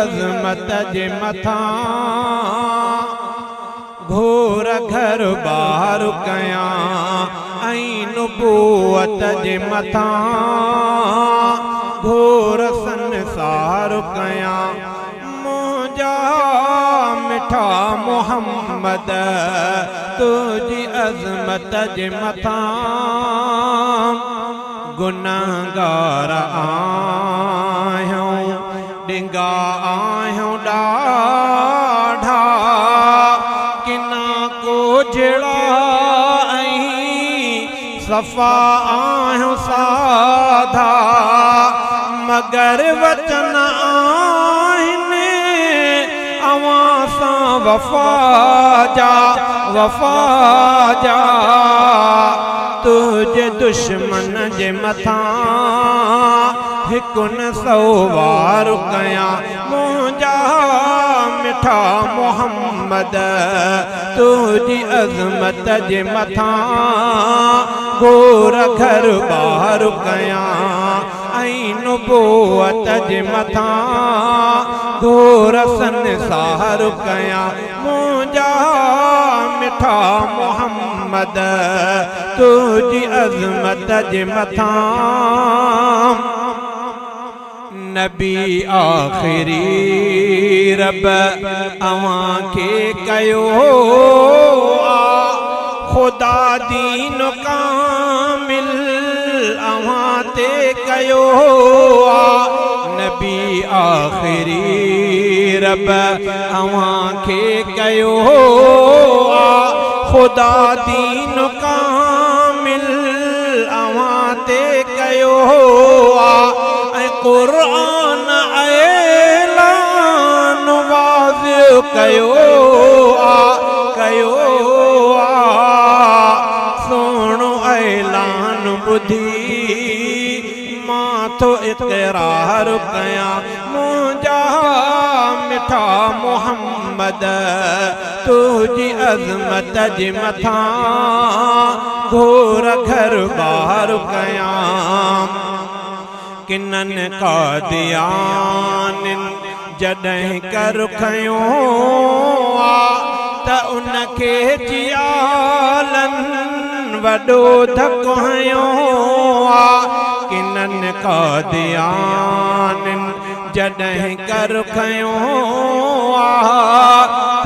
अज़मत जे मथां घोर घर बार कयां ऐं नुबूवत जे मथां घोर संसार कयां मुंहिंजा मिठा मोहम्मद तुझी अज़मत जे मथां गुनाहगार आहियूं डिंगा आहियूं ॾाढा किना को जहिड़ा सफ़ा आहियूं साधा मगर वचन आहिनि अवां सां वफ़ा जा तुझे दुश्मन जे मथां हिकु न सौ वार कयां मुंहिंजा मिठा मोहम्मद तुझी अज़मत जे मथां घोर घर बार कयां ऐं नुबूवत जे मथां घोर संसार कयां मुंहिंजा मिठा मोहम्मद तुझी अज़मत जे मथां नबी आखिरी रब अवां खे कयो खुदा दीन कामिल अवां ते कयो नबी आखिरी रब अवां खे कयो खुदा दीन कामिल अवां ते कयो क़ुरान ऐलान वाज़िह कयो सोणो ऐलान ॿुधी मां थो इक़रार कयां मुंहिंजा मिठा मोहम्मद तुझी अज़मत जे मथां घोर घर बार कयां किननि क़ादियानिन जॾहिं कर खयो त उनखे जियालनि वॾो धको हयो किननि क़ादियानिन जॾहिं कर खयो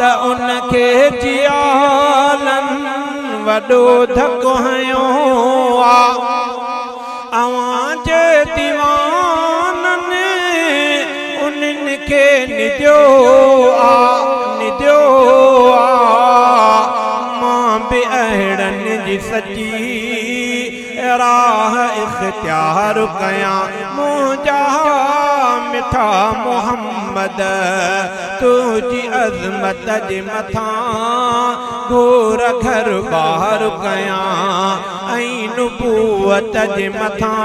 त उनखे जियालनि वॾो धको हयो अवां जे दीवाननि उन्हनि खे निजो मां बि अहिड़नि जी सची राह इख़्तियार कयां मुंहिंजा मिठा मोहम्मद तुझी अज़मत जे मथां घोर घर बार कयां ऐं नुबूवत जे मथां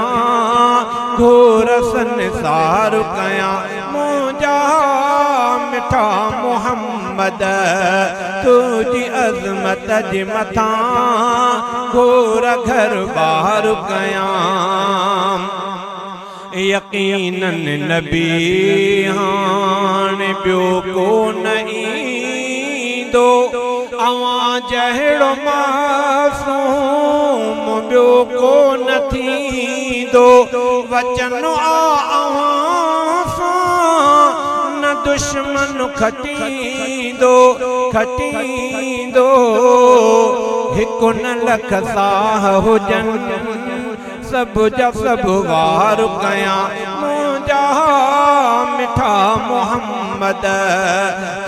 घोर संसार कयां मुंहिंजा मिठा मोहम्मद तुझी अज़मत जे मथां घोर घर बार कयां यकीनन नबी हाणे ॿियो को न ईंदो अवां जहिड़ो मासूम ॿियो को न थींदो वचन अवां सां न दुश्मन खटींदो हिकु न लख साह हुजनि सभु जा सभु वार कयां मुंहिंजा मिठा मोहम्मद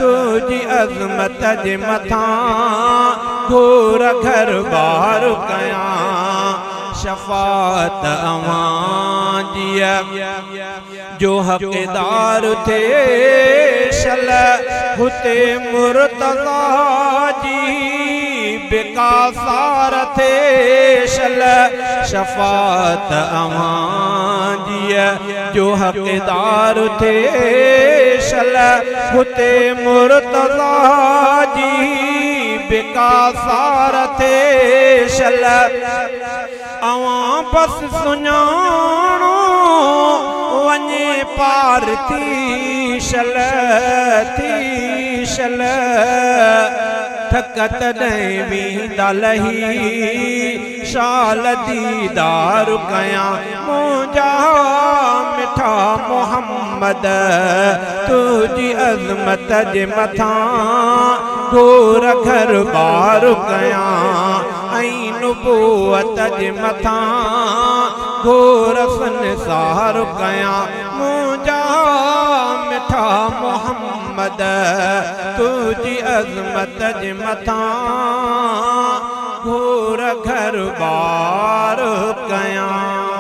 तुझी अज़मत जे मथां घोर घर बार कयां शफ़ाअत अवां जी जो हक़दार थे शल हुते मुर्तज़ा जी बेकासार थे शल शफ़ाअत अवां जी जो हक़दार थे शल हुते मुर्तज़ा जी बेकासार थे शल अवां बस सुञाणो वञे पार थी शल थक तॾहिं वेंदा लही शाल दीदार कयां मुंहिंजा मिठा मोहम्मद तुझी अज़मत जे मथां घोर घर बार कयां ऐं नुबुवत जे मथां घोर संसार कयां मुंहिंजा मिठा मोहम्मद तुझी अज़मत जे मथां घोर घर बार कयां।